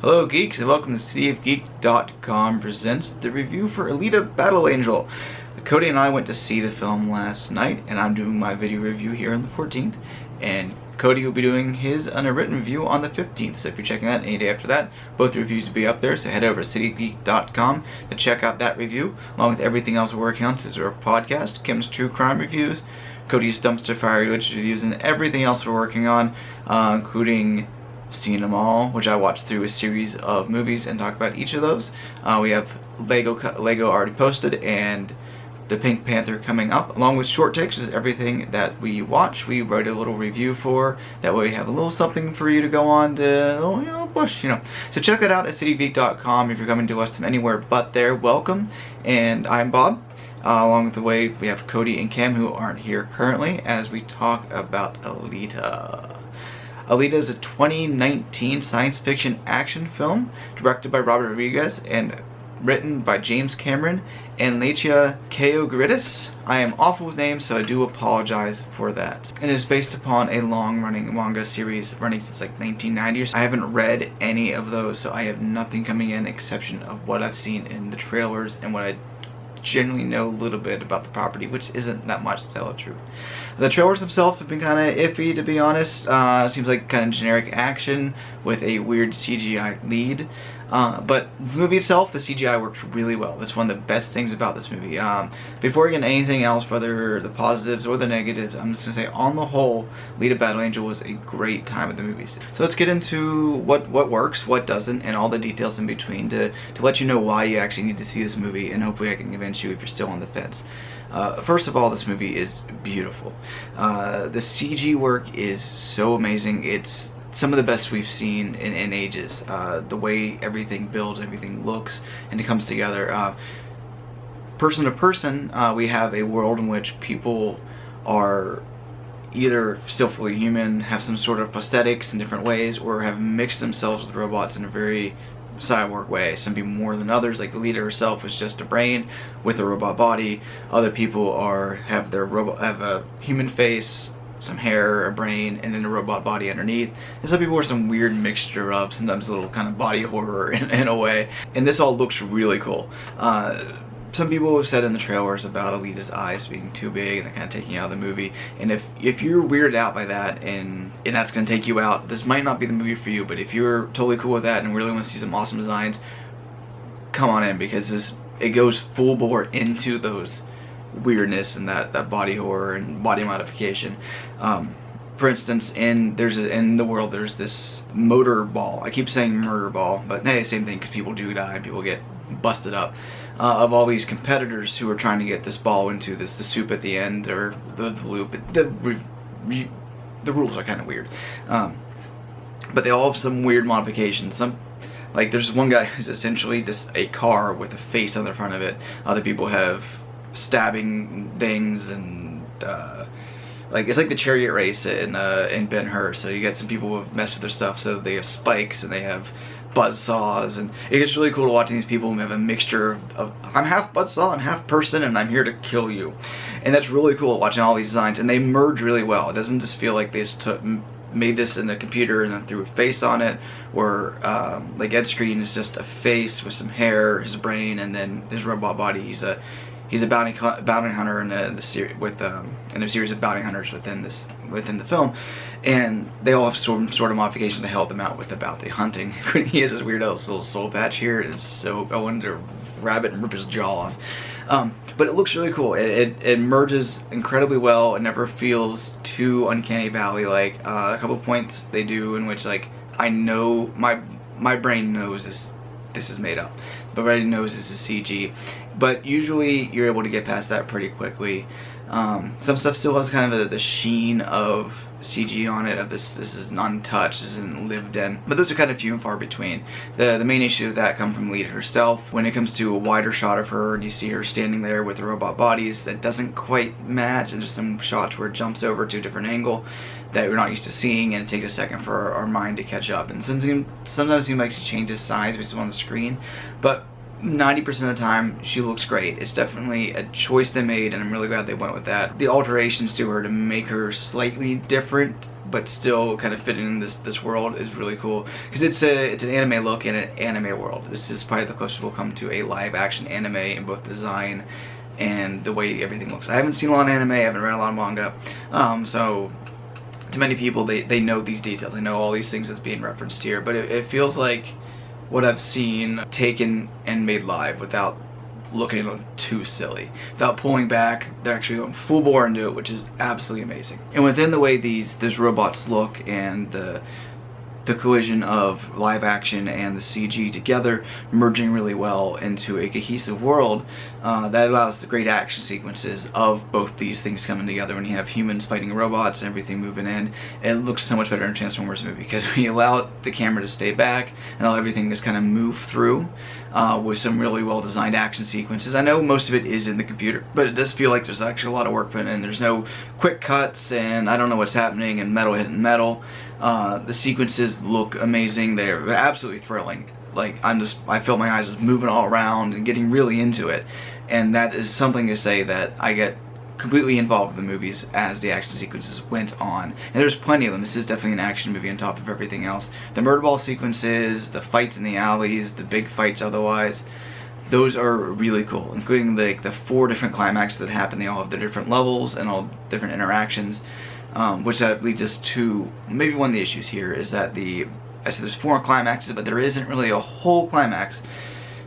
Hello geeks and welcome to cityofgeek.com presents the review for Alita Battle Angel. Cody and I went to see the film last night and I'm doing my video review here on the 14th, and Cody will be doing his unwritten review on the 15th, so if you're checking that any day after that, both reviews will be up there, so head over to cityofgeek.com to check out that review along with everything else we're working on. This is our podcast, Kim's True Crime Reviews, Cody's Dumpster Fire Reviews, and everything else we're working on, including Seen Them All, which I watched through a series of movies and talk about each of those. We have Lego already posted and the Pink Panther coming up, along with short takes, which is everything that we watch. We wrote a little review for. That way we have a little something for you to go on to, push, So check that out at cityofgeek.com if you're coming to us from anywhere but there. Welcome, and I'm Bob. Along with the way, we have Cody and Kim, who aren't here currently, as we talk about Alita. Alita is a 2019 science fiction action film directed by Rodriquez and written by James Cameron and Alita Keogridis. I am awful with names, so I do apologize for that. It is based upon a long-running manga series running since like 1990. I haven't read any of those, so I have nothing coming in exception of what I've seen in the trailers and what I generally know a little bit about the property, which isn't that much, to tell the truth. The trailers themselves have been kind of iffy, to be honest. Seems like kind of generic action with a weird CGI lead. But the movie itself, the CGI works really well. That's one of the best things about this movie. Before we get anything else, whether the positives or the negatives, I'm just going to say, on the whole, Alita Battle Angel was a great time at the movies. So let's get into what works, what doesn't, and all the details in between to let you know why you actually need to see this movie, and hopefully I can convince you if you're still on the fence. First of all, this movie is beautiful. The CG work is so amazing. It's some of the best we've seen in ages. The way everything builds, everything looks, and it comes together. Person to person, we have a world in which people are either still fully human, have some sort of prosthetics in different ways, or have mixed themselves with robots in a very cyborg way. Some people more than others, like the leader herself was just a brain with a robot body. Other people have a human face, some hair, a brain, and then a robot body underneath. And some people are some weird mixture of, sometimes a little kind of body horror in a way. And this all looks really cool. Some people have said in the trailers about Alita's eyes being too big and they're kind of taking you out of the movie. And if you're weirded out by that and that's going to take you out, this might not be the movie for you. But if you're totally cool with that and really want to see some awesome designs, come on in, because it goes full bore into those weirdness and that body horror and body modification. For instance, in the world there's this motor ball. I keep saying murder ball, but hey, same thing, because people do die and people get busted up. Of all these competitors who are trying to get this ball into the soup at the end, or the loop. The rules are kind of weird, but they all have some weird modifications. Like there's one guy who's essentially just a car with a face on the front of it. Other people have stabbing things and like it's like the chariot race in Ben-Hur. So you get some people who have messed with their stuff, so they have spikes and they have buzz saws, and it gets really cool to watching these people who have a mixture of I'm half buzzsaw and half person and I'm here to kill you. And that's really cool watching all these designs, and they merge really well. It doesn't just feel like they just made this in a computer and then threw a face on it, or like Ed Screen is just a face with some hair, his brain, and then his robot body. He's a bounty hunter in a series of bounty hunters within the film, and they all have some sort of modification to help them out with the bounty hunting. He has this weird little soul patch here. It's so, I wanted to grab it and rip his jaw off. But it looks really cool. It merges incredibly well. It never feels too uncanny valley like. A couple points they do in which, like, I know my brain knows this is made up, but already knows this is CG. But usually you're able to get past that pretty quickly. Some stuff still has kind of the sheen of CG on it, of this is untouched, this isn't lived in, but those are kind of few and far between. The main issue of that come from Alita herself. When it comes to a wider shot of her and you see her standing there with the robot bodies, that doesn't quite match, and there's some shots where it jumps over to a different angle that we're not used to seeing, and it takes a second for our mind to catch up. And sometimes it seems like she changes size based on the screen, but 90% of the time she looks great. It's definitely a choice they made, and I'm really glad they went with that. The alterations to her to make her slightly different but still kind of fitting in this world is really cool, because it's an anime look in an anime world. This is probably the closest we'll come to a live action anime in both design and the way everything looks. I haven't seen a lot of anime, I haven't read a lot of manga, so to many people they know these details, they know all these things that's being referenced here, but it feels like what I've seen taken and made live without looking too silly, without pulling back. They're actually going full bore into it, which is absolutely amazing. And within the way these robots look and the collision of live action and the CG together merging really well into a cohesive world, that allows the great action sequences of both these things coming together. When you have humans fighting robots and everything moving in, it looks so much better in a Transformers movie, because when you allow the camera to stay back and allow everything just kind of move through with some really well designed action sequences. I know most of it is in the computer, but it does feel like there's actually a lot of work put in. There's no quick cuts and I don't know what's happening and metal hitting metal. The sequences look amazing. They're absolutely thrilling. Like, I feel my eyes just moving all around and getting really into it. And that is something to say that I get completely involved with the movies as the action sequences went on. And there's plenty of them. This is definitely an action movie on top of everything else. The murder ball sequences, the fights in the alleys, the big fights otherwise, those are really cool, including the 4 different climaxes that happen. They all have their different levels and all different interactions. Which that leads us to maybe one of the issues here, is that I said there's 4 climaxes, but there isn't really a whole climax,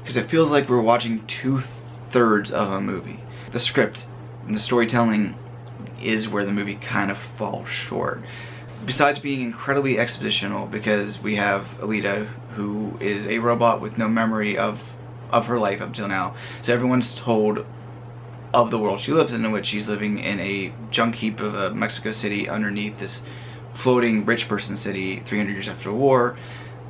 because it feels like we're watching 2/3 of a movie. The script and the storytelling is where the movie kind of falls short. Besides being incredibly expositional, because we have Alita, who is a robot with no memory of her life up till now, so everyone's told of the world she lives in which she's living in a junk heap of Mexico City underneath this floating rich person city 300 years after the war.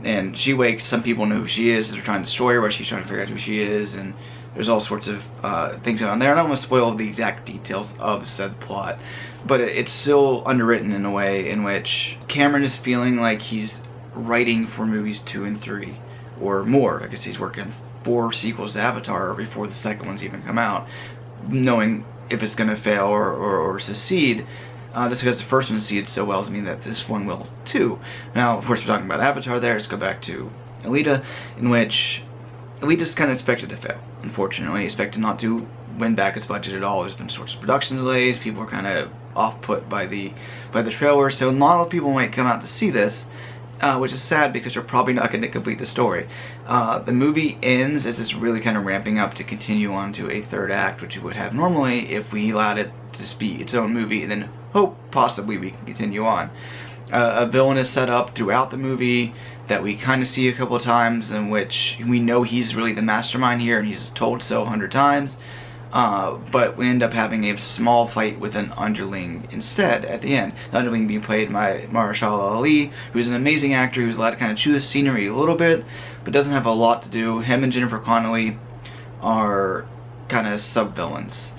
And she wakes, some people know who she is, they're trying to destroy her, but she's trying to figure out who she is, and there's all sorts of things going on there. I don't want to spoil the exact details of said plot, but it's still underwritten in a way in which Cameron is feeling like he's writing for movies 2 and 3, or more. I guess he's working 4 sequels to Avatar before the second one's even come out, knowing if it's going to fail or succeed. Just because the first one succeeded so well doesn't mean that this one will too. Now, of course, we're talking about Avatar there. Let's go back to Alita, in which Alita's kind of expected to fail, unfortunately. Expected not to win back its budget at all. There's been sorts of production delays. People are kind of off-put by the trailer, so not a lot of people might come out to see this, which is sad, because you're probably not going to complete the story. The movie ends as it's really kind of ramping up to continue on to a 3rd act, which you would have normally if we allowed it to just be its own movie, and then hope possibly we can continue on. A villain is set up throughout the movie that we kind of see a couple of times, in which we know he's really the mastermind here, and he's told so 100 times. But we end up having a small fight with an underling instead at the end. The underling being played by Mahershala Ali, who's an amazing actor who's allowed to kind of chew the scenery a little bit, but doesn't have a lot to do. Him and Jennifer Connelly are kind of sub-villains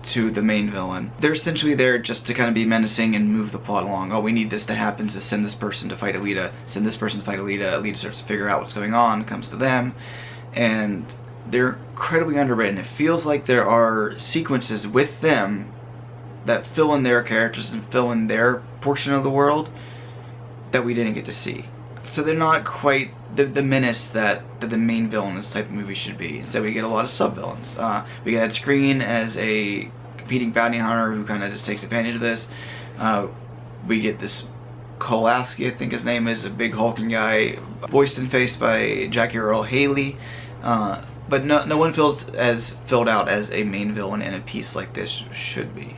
to the main villain. They're essentially there just to kind of be menacing and move the plot along. Oh, we need this to happen, so send this person to fight Alita. Send this person to fight Alita. Alita starts to figure out what's going on, comes to them, and they're incredibly underwritten. It feels like there are sequences with them that fill in their characters and fill in their portion of the world that we didn't get to see. So they're not quite the menace that the main villain in this type of movie should be. Instead, we get a lot of sub-villains. We get Ed Skrein as a competing bounty hunter who kind of just takes advantage of this. We get this Kowalski, I think his name is, a big hulking guy, voiced and faced by Jackie Earle Haley. But no one feels as filled out as a main villain in a piece like this should be.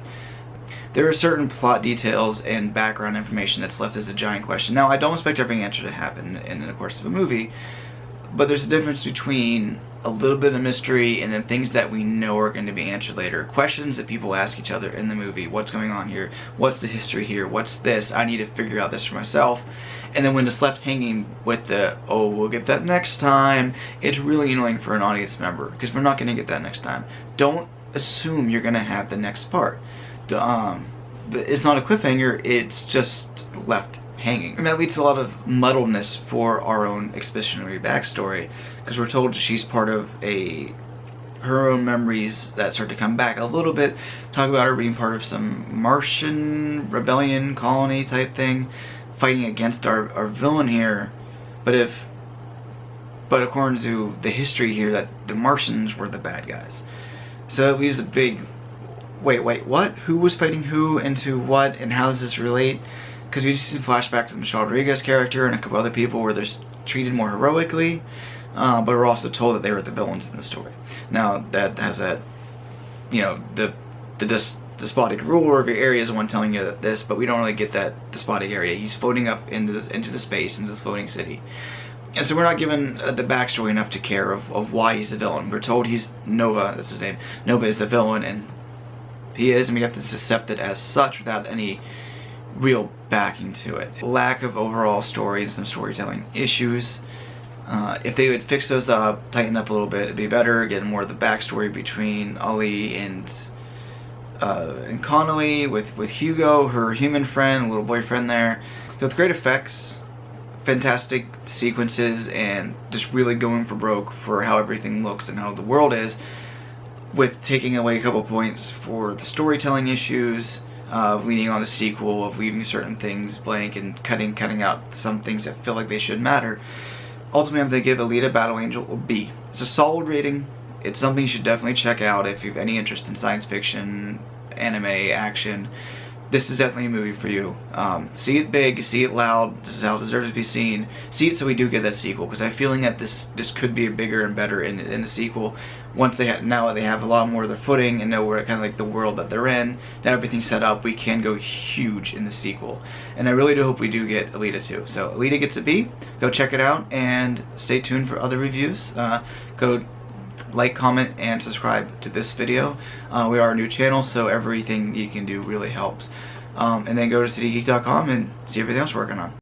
There are certain plot details and background information that's left as a giant question. Now, I don't expect every answer to happen in the course of a movie, but there's a difference between a little bit of mystery and then things that we know are going to be answered later. Questions that people ask each other in the movie. What's going on here? What's the history here? What's this? I need to figure out this for myself. And then when it's left hanging with the, oh, we'll get that next time, it's really annoying for an audience member, because we're not going to get that next time. Don't assume you're going to have the next part. But it's not a cliffhanger, it's just left hanging. And that leads to a lot of muddleness for our own expositionary backstory, because we're told she's part of a her own memories that start to come back a little bit. Talk about her being part of some Martian rebellion colony type thing, fighting against our villain here. But according to the history here, that the Martians were the bad guys. So it leaves a big wait, what? Who was fighting who into what, and how does this relate? Because we just see flashback to the Michelle Rodriquez character and a couple other people where they're treated more heroically. But we're also told that they were the villains in the story. Now that has that, you know, the despotic ruler of your area is the one telling you that this, but we don't really get that despotic area. He's floating up into the space, into this floating city, and so we're not given the backstory enough to care of why he's the villain. We're told he's Nova. That's his name. Nova is the villain, and he is, and we have to accept it as such without any real backing to it. Lack of overall story and some storytelling issues. If they would fix those up, tighten up a little bit, it'd be better. Get more of the backstory between Ali and Connolly with Hugo, her human friend, little boyfriend there. So with great effects, fantastic sequences, and just really going for broke for how everything looks and how the world is, with taking away a couple points for the storytelling issues, of leaning on a sequel, of leaving certain things blank and cutting out some things that feel like they should matter. Ultimately, I'm going to give Alita Battle Angel a B. It's a solid rating. It's something you should definitely check out if you have any interest in science fiction, anime, action. This is definitely a movie for you. See it big, see it loud. This is how it deserves to be seen. See it so we do get that sequel, because I'm feeling that this could be bigger and better in the sequel. Once now they have a lot more of their footing and know where kind of like the world that they're in. Now everything's set up, we can go huge in the sequel. And I really do hope we do get Alita too. So Alita gets a B. Go check it out and stay tuned for other reviews. Go like, comment, and subscribe to this video. We are a new channel, so everything you can do really helps. And then go to citygeek.com and see everything else we're working on.